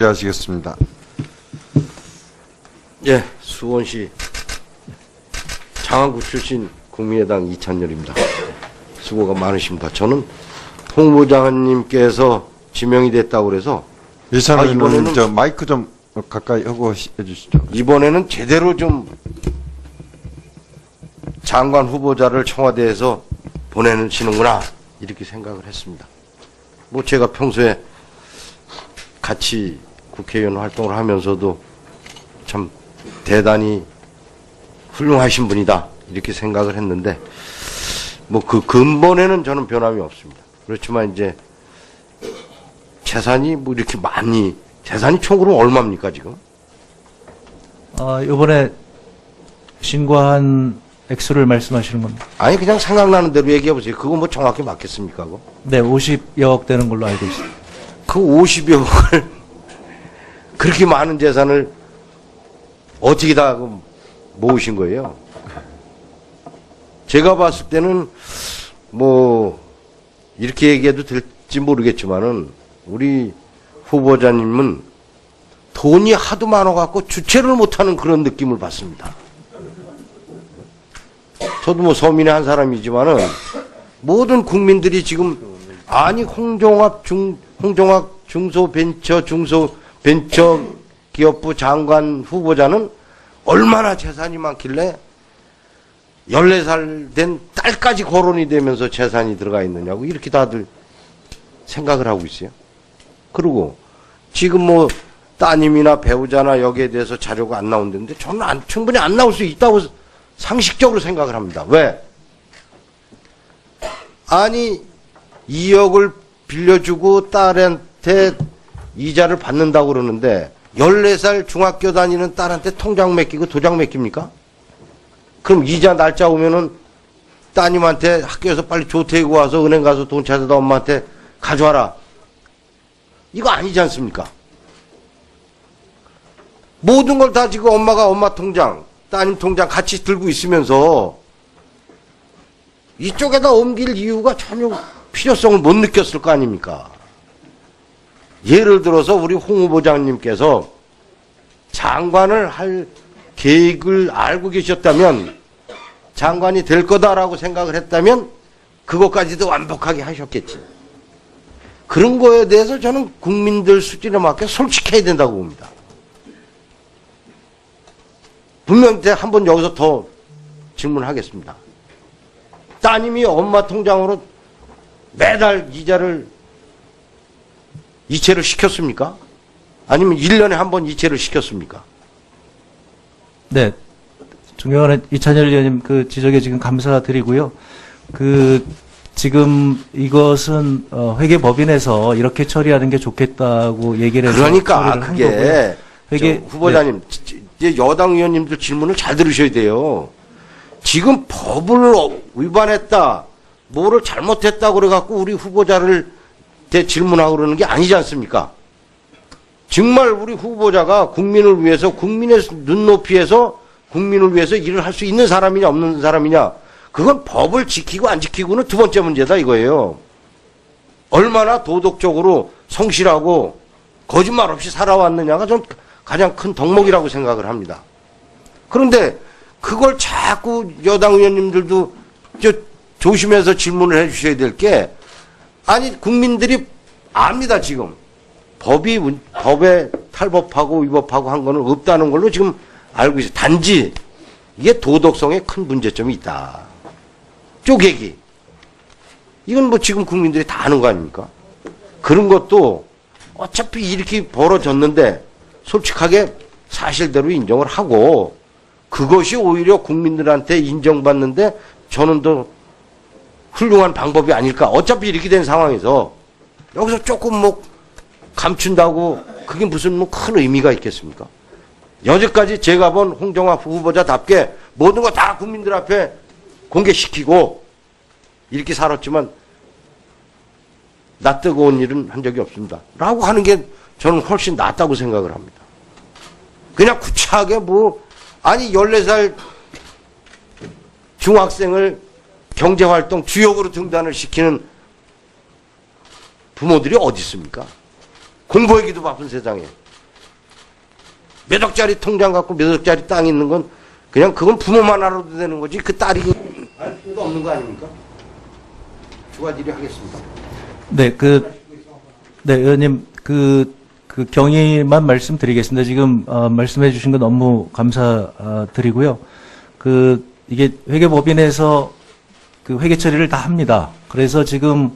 하시겠습니다. 예, 수원시 장안구 출신 국민의당 이찬열입니다. 수고가 많으십니다. 저는 홍보장님께서 지명이 됐다고 그래서 이찬원 이번에는- 의원님, 저 마이크 좀 가까이 하고 해주시죠. 이번에는 제대로 좀 장관 후보자를 청와대에서 보내시는구나 이렇게 생각을 했습니다. 뭐 제가 평소에 같이 국회의원 활동을 하면서도 참 대단히 훌륭하신 분이다 이렇게 생각을 했는데 뭐 그 근본에는 저는 변함이 없습니다. 그렇지만 이제 재산이 뭐 이렇게 많이 재산이 총 그럼 얼마입니까 지금? 이번에 신고한 액수를 말씀하시는 겁니다. 아니 그냥 생각나는 대로 얘기해 보세요. 그거 뭐 정확히 맞겠습니까? 그거? 네, 50여억 되는 걸로 알고 있습니다. 그 50여억을 그렇게 많은 재산을 어떻게 다 모으신 거예요? 제가 봤을 때는 뭐 이렇게 얘기해도 될지 모르겠지만은 우리 후보자님은 돈이 하도 많아갖고 주체를 못하는 그런 느낌을 받습니다. 저도 뭐 서민의 한 사람이지만은 모든 국민들이 지금 아니 홍종학 중소벤처기업부 장관 후보자는 얼마나 재산이 많길래 14살 된 딸까지 거론이 되면서 재산이 들어가 있느냐고 이렇게 다들 생각을 하고 있어요. 그리고 지금 뭐 따님이나 배우자나 여기에 대해서 자료가 안 나온다는데 저는 충분히 안 나올 수 있다고 상식적으로 생각을 합니다. 왜? 아니 2억을 빌려주고 딸한테 이자를 받는다고 그러는데 14살 중학교 다니는 딸한테 통장 맡기고 도장 맡깁니까? 그럼 이자 날짜 오면은 따님한테 학교에서 빨리 조퇴고 와서 은행 가서 돈 찾아다 엄마한테 가져와라. 이거 아니지 않습니까? 모든 걸 다 지금 엄마가 엄마 통장, 따님 통장 같이 들고 있으면서 이쪽에다 옮길 이유가 전혀 필요성을 못 느꼈을 거 아닙니까? 예를 들어서 우리 홍 후보장님께서 장관을 할 계획을 알고 계셨다면 장관이 될 거다라고 생각을 했다면 그것까지도 완벽하게 하셨겠지. 그런 거에 대해서 저는 국민들 수준에 맞게 솔직해야 된다고 봅니다. 분명히 한번 여기서 더 질문하겠습니다. 따님이 엄마 통장으로 매달 이자를 이체를 시켰습니까? 아니면 1년에 한 번 이체를 시켰습니까? 네, 존경하는 이찬열 의원님 그 지적에 지금 감사드리고요. 지금 이것은 회계법인에서 이렇게 처리하는 게 좋겠다고 얘기를 해서 그러니까 처리를 한 그게 거고요. 회계 후보자님 이제 여당 의원님들 질문을 잘 들으셔야 돼요. 지금 법을 위반했다, 뭐를 잘못했다 그래갖고 우리 후보자를 질문하고 그러는 게 아니지 않습니까? 정말 우리 후보자가 국민을 위해서 국민의 눈높이에서 국민을 위해서 일을 할 수 있는 사람이냐 없는 사람이냐 그건 법을 지키고 안 지키고는 두 번째 문제다 이거예요. 얼마나 도덕적으로 성실하고 거짓말 없이 살아왔느냐가 좀 가장 큰 덕목이라고 생각을 합니다. 그런데 그걸 자꾸 여당 의원님들도 조심해서 질문을 해 주셔야 될 게 아니 국민들이 압니다 지금. 법에 탈법하고 위법하고 한 거는 없다는 걸로 지금 알고 있어요. 단지 이게 도덕성에 큰 문제점이 있다. 쪼개기. 이건 뭐 지금 국민들이 다 아는 거 아닙니까? 그런 것도 어차피 이렇게 벌어졌는데 솔직하게 사실대로 인정을 하고 그것이 오히려 국민들한테 인정받는데 저는 더 훌륭한 방법이 아닐까. 어차피 이렇게 된 상황에서 여기서 조금 뭐 감춘다고 그게 무슨 뭐 큰 의미가 있겠습니까? 여지까지 제가 본 홍종학 후보자답게 모든 거 다 국민들 앞에 공개시키고 이렇게 살았지만 나 뜨거운 일은 한 적이 없습니다. 라고 하는 게 저는 훨씬 낫다고 생각을 합니다. 그냥 구차하게 뭐 아니 14살 중학생을 경제활동 주역으로 등단을 시키는 부모들이 어디 있습니까? 공부하기도 바쁜 세상에 몇 억짜리 통장 갖고 몇 억짜리 땅 있는 건 그냥 그건 부모만 알아도 되는 거지 그 딸이 알 필요도 없는 거 아닙니까? 주가질이 하겠습니다. 네, 네, 의원님, 그 경위만 말씀드리겠습니다. 지금, 말씀해 주신 건 너무 감사드리고요. 이게 회계법인에서 회계 처리를 다 합니다. 그래서 지금,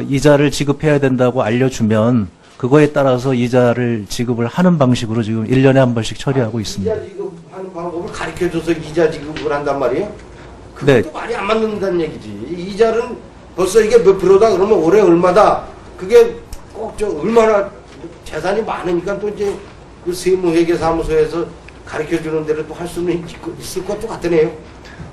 이자를 지급해야 된다고 알려주면, 그거에 따라서 이자를 지급을 하는 방식으로 지금 1년에 한 번씩 처리하고 있습니다. 이자 지급하는 방법을 가르쳐줘서 이자 지급을 한단 말이에요? 그것도 네. 말이 안 맞는다는 얘기지. 이자는 벌써 이게 몇 프로다 그러면 올해 얼마다. 그게 꼭 얼마나 재산이 많으니까 또 이제 그 세무회계사무소에서 가르쳐주는 대로 또 할 수는 있을 것도 같으네요.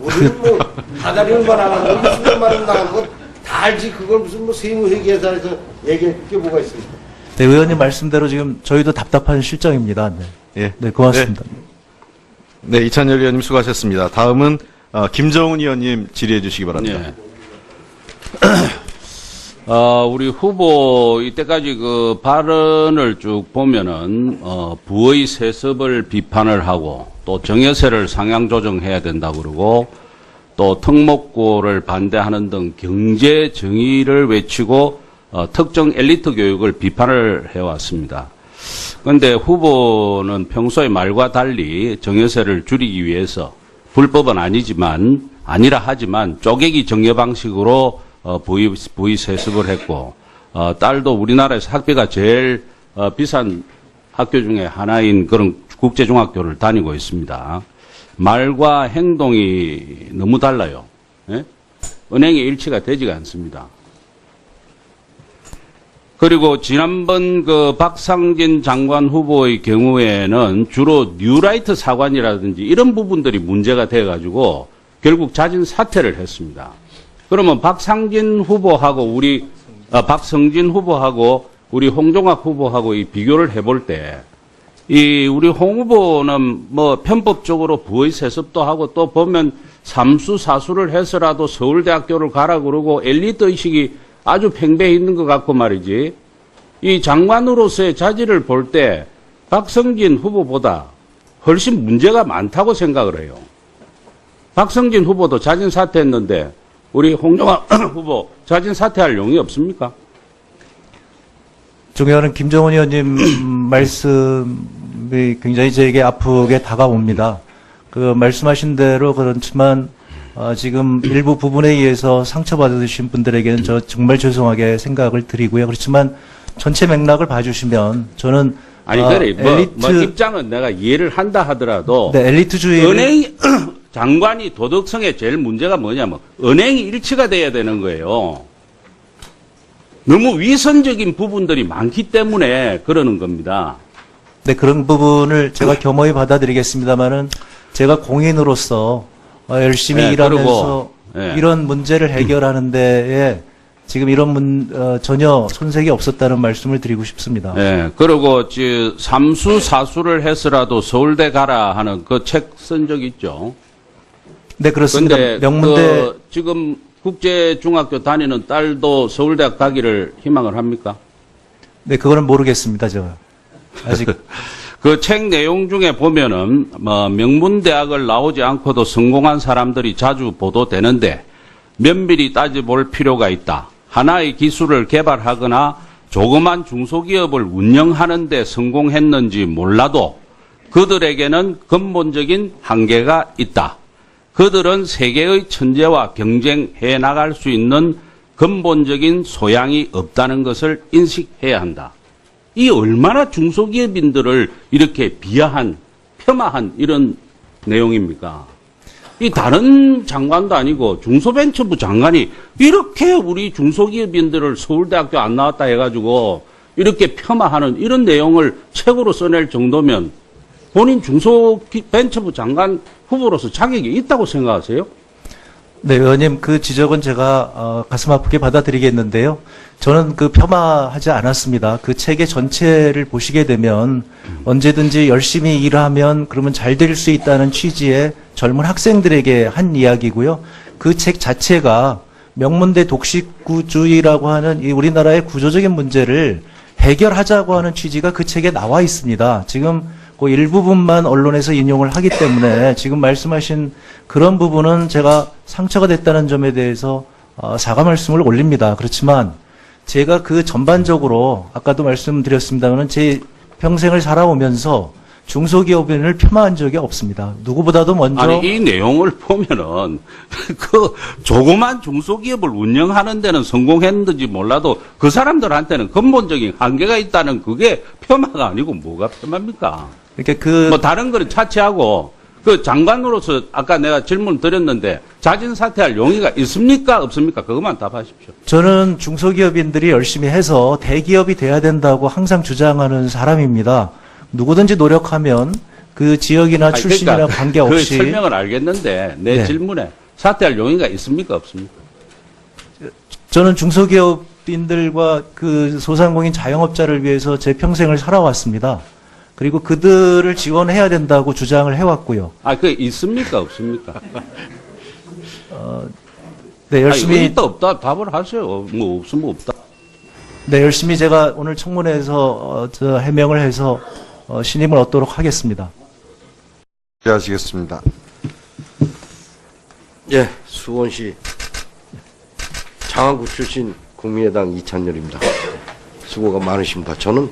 우리는 뭐 다달이 얼마나 나가고 수백만 원 나가고 다 알지. 그걸 무슨 뭐 세무회계사에서 얘기할 게 뭐가 있습니까? 네, 의원님 말씀대로 지금 저희도 답답한 실정입니다. 네. 예. 네, 고맙습니다. 네, 이찬열 의원님 수고하셨습니다. 다음은 김정은 의원님 질의해 주시기 바랍니다. 네. 우리 후보 이때까지 그 발언을 쭉 보면은 부의 세습을 비판을 하고 또 정여세를 상향 조정해야 된다고 그러고 또 특목고를 반대하는 등 경제 정의를 외치고 특정 엘리트 교육을 비판을 해왔습니다. 그런데 후보는 평소의 말과 달리 정여세를 줄이기 위해서 불법은 아니라 하지만 쪼개기 정여 방식으로 부의 세습을 했고 딸도 우리나라에서 학비가 제일 비싼 학교 중에 하나인 그런 국제중학교를 다니고 있습니다. 말과 행동이 너무 달라요. 예? 은행의 일치가 되지가 않습니다. 그리고 지난번 그 박상진 장관 후보의 경우에는 주로 뉴라이트 사관이라든지 이런 부분들이 문제가 돼가지고 결국 자진 사퇴를 했습니다. 그러면 박상진 후보하고 박성진 후보하고 우리 홍종학 후보하고 이 비교를 해볼 때, 우리 홍 후보는 뭐 편법적으로 부의 세습도 하고 또 보면 삼수사수를 해서라도 서울대학교를 가라 그러고 엘리트 의식이 아주 팽배해 있는 것 같고 말이지. 이 장관으로서의 자질을 볼 때 박성진 후보보다 훨씬 문제가 많다고 생각을 해요. 박성진 후보도 자진 사퇴했는데 우리 홍종학 후보 자진 사퇴할 용이 없습니까? 존경하는 김정은 의원님 말씀이 굉장히 저에게 아프게 다가옵니다. 말씀하신 대로 그렇지만 지금 일부 부분에 의해서 상처받으신 분들에게는 저 정말 죄송하게 생각을 드리고요. 그렇지만 전체 맥락을 봐주시면 저는 그래 뭐 입장은 내가 이해를 한다 하더라도 네, 엘리트주의 은행 장관이 도덕성에 제일 문제가 뭐냐면 은행이 일치가 돼야 되는 거예요. 너무 위선적인 부분들이 많기 때문에 그러는 겁니다. 네, 그런 부분을 제가 겸허히 받아들이겠습니다만은 제가 공인으로서 열심히 네, 일하면서 그리고, 네. 이런 문제를 해결하는 데에 지금 이런 전혀 손색이 없었다는 말씀을 드리고 싶습니다. 네, 그리고 삼수사수를 해서라도 서울대 가라 하는 그 책 쓴 적 있죠. 네, 그렇습니다. 그런데 명문대 지금 국제중학교 다니는 딸도 서울대학 가기를 희망을 합니까? 네, 그거는 모르겠습니다. 제가 아직 그 책 내용 중에 보면은 명문대학을 나오지 않고도 성공한 사람들이 자주 보도되는데 면밀히 따져볼 필요가 있다. 하나의 기술을 개발하거나 조그만 중소기업을 운영하는 데 성공했는지 몰라도 그들에게는 근본적인 한계가 있다. 그들은 세계의 천재와 경쟁해 나갈 수 있는 근본적인 소양이 없다는 것을 인식해야 한다. 이 얼마나 중소기업인들을 이렇게 비하한, 폄하한 이런 내용입니까? 이 다른 장관도 아니고 중소벤처부 장관이 이렇게 우리 중소기업인들을 서울대학교 안 나왔다 해가지고 이렇게 폄하하는 이런 내용을 책으로 써낼 정도면 본인 중소벤처부 장관 후보로서 자격이 있다고 생각하세요? 네, 의원님 그 지적은 제가 가슴 아프게 받아들이겠는데요. 저는 폄하하지 않았습니다. 그 책의 전체를 보시게 되면 언제든지 열심히 일하면 그러면 잘 될 수 있다는 취지의 젊은 학생들에게 한 이야기고요. 그 책 자체가 명문대 독식주의라고 하는 이 우리나라의 구조적인 문제를 해결하자고 하는 취지가 그 책에 나와 있습니다. 지금 그 일부분만 언론에서 인용을 하기 때문에 지금 말씀하신 그런 부분은 제가 상처가 됐다는 점에 대해서 사과 말씀을 올립니다. 그렇지만 제가 그 전반적으로 아까도 말씀드렸습니다마는 제 평생을 살아오면서 중소기업인을 폄하한 적이 없습니다. 누구보다도 먼저 아니, 이 내용을 보면은, 그, 조그만 중소기업을 운영하는 데는 성공했는지 몰라도 그 사람들한테는 근본적인 한계가 있다는 그게 폄하가 아니고 뭐가 폄하입니까? 이렇게 그 뭐 다른 거는 차치하고, 그 장관으로서 아까 내가 질문 드렸는데 자진 사퇴할 용의가 있습니까? 없습니까? 그것만 답하십시오. 저는 중소기업인들이 열심히 해서 대기업이 돼야 된다고 항상 주장하는 사람입니다. 누구든지 노력하면 그 지역이나 아니, 출신이나 그러니까 관계없이 그 설명을 알겠는데 내 네. 질문에 사퇴할 용의가 있습니까? 없습니까? 저는 중소기업인들과 그 소상공인 자영업자를 위해서 제 평생을 살아왔습니다. 그리고 그들을 지원해야 된다고 주장을 해왔고요. 아, 그 있습니까? 없습니까? 네, 열심히 있다 없다 답을 하세요. 뭐 없으면 없다. 네, 열심히 제가 오늘 청문회에서 해명을 해서 신임을 얻도록 하겠습니다. 하시겠습니다. 예, 수원시 장안구 출신 국민의당 이찬열입니다. 수고가 많으십니다. 저는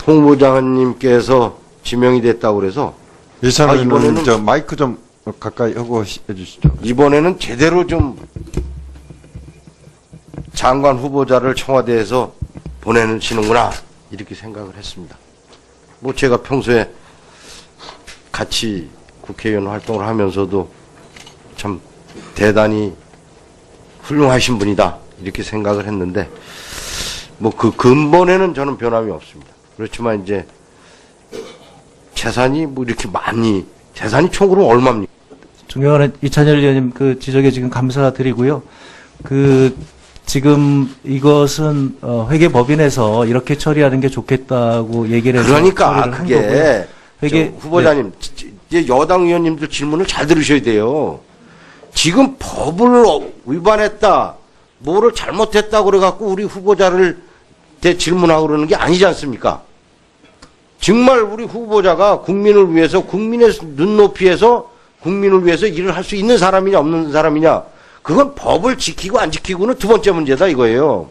홍보장님께서 지명이 됐다고 그래서 이찬원 이번에는- 의원님 저 마이크 좀 가까이 하고 해주시죠. 이번에는 제대로 좀 장관 후보자를 청와대에서 보내시는구나 이렇게 생각을 했습니다. 뭐 제가 평소에 같이 국회의원 활동을 하면서도 참 대단히 훌륭하신 분이다 이렇게 생각을 했는데 뭐 그 근본에는 저는 변함이 없습니다. 그렇지만 이제 재산이 뭐 이렇게 많이 재산이 총으로 얼마입니까? 존경하는 이찬열 의원님 그 지적에 지금 감사드리고요. 그 지금 이것은 회계법인에서 이렇게 처리하는 게 좋겠다고 얘기를 해서 그러니까 처리를 한 그게 거고요. 회계 저 후보자님 이제 여당 의원님들 질문을 잘 들으셔야 돼요. 지금 법을 위반했다, 뭐를 잘못했다 그래갖고 우리 후보자를 질문하고 그러는 게 아니지 않습니까? 정말 우리 후보자가 국민을 위해서 국민의 눈높이에서 국민을 위해서 일을 할 수 있는 사람이냐 없는 사람이냐 그건 법을 지키고 안 지키고는 두 번째 문제다 이거예요.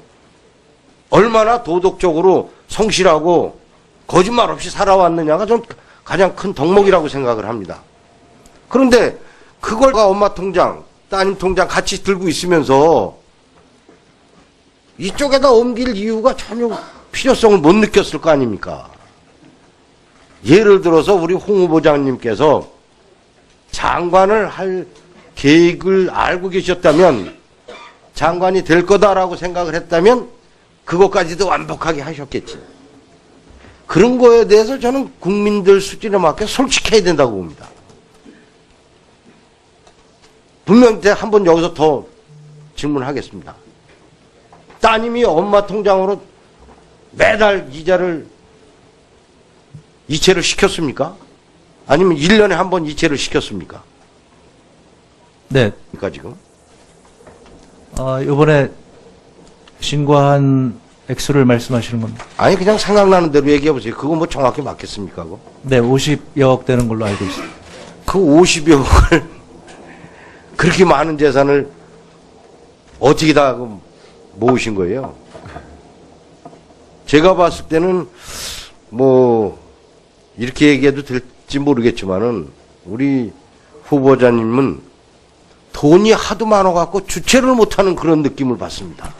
얼마나 도덕적으로 성실하고 거짓말 없이 살아왔느냐가 좀 가장 큰 덕목이라고 생각을 합니다. 그런데 그걸 엄마 통장, 따님 통장 같이 들고 있으면서 이쪽에다 옮길 이유가 전혀 필요성을 못 느꼈을 거 아닙니까? 예를 들어서 우리 홍 후보장님께서 장관을 할 계획을 알고 계셨다면 장관이 될 거다라고 생각을 했다면 그것까지도 완벽하게 하셨겠지. 그런 거에 대해서 저는 국민들 수준에 맞게 솔직해야 된다고 봅니다. 분명히 한번 여기서 더 질문하겠습니다. 따님이 엄마 통장으로 매달 이자를 이체를 시켰습니까? 아니면 1년에 한 번 이체를 시켰습니까? 네, 그러니까 지금 이번에 신고한 액수를 말씀하시는 겁니다. 아니 그냥 생각나는 대로 얘기해 보세요. 그거 뭐 정확히 맞겠습니까? 그거? 네, 50여억 되는 걸로 알고 있습니다. 그 50여억을 그렇게 많은 재산을 어떻게 다 모으신 거예요? 제가 봤을 때는 뭐 이렇게 얘기해도 될지 모르겠지만은 우리 후보자님은 돈이 하도 많아갖고 주체를 못하는 그런 느낌을 받습니다.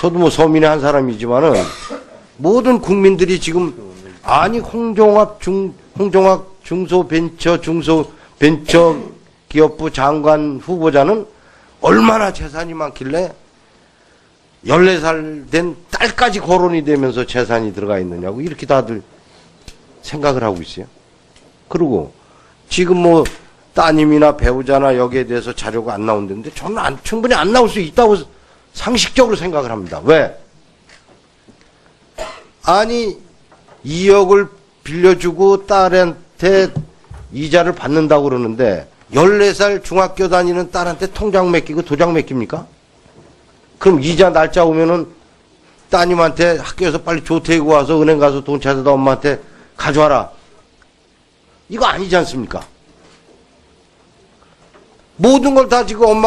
저도 뭐 서민의 한 사람이지만은 모든 국민들이 지금 아니 홍종학 중소벤처기업부 장관 후보자는 얼마나 재산이 많길래 14살 된 딸까지 거론이 되면서 재산이 들어가 있느냐고 이렇게 다들 생각을 하고 있어요. 그리고 지금 뭐 따님이나 배우자나 여기에 대해서 자료가 안 나온다는데 저는 충분히 안 나올 수 있다고 상식적으로 생각을 합니다. 왜? 아니 2억을 빌려주고 딸한테 이자를 받는다고 그러는데 14살 중학교 다니는 딸한테 통장 맡기고 도장 맡깁니까? 그럼 이자 날짜 오면은 따님한테 학교에서 빨리 조퇴고 와서 은행 가서 돈 찾아다 엄마한테 가져와라. 이거 아니지 않습니까? 모든 걸 다 지금 엄마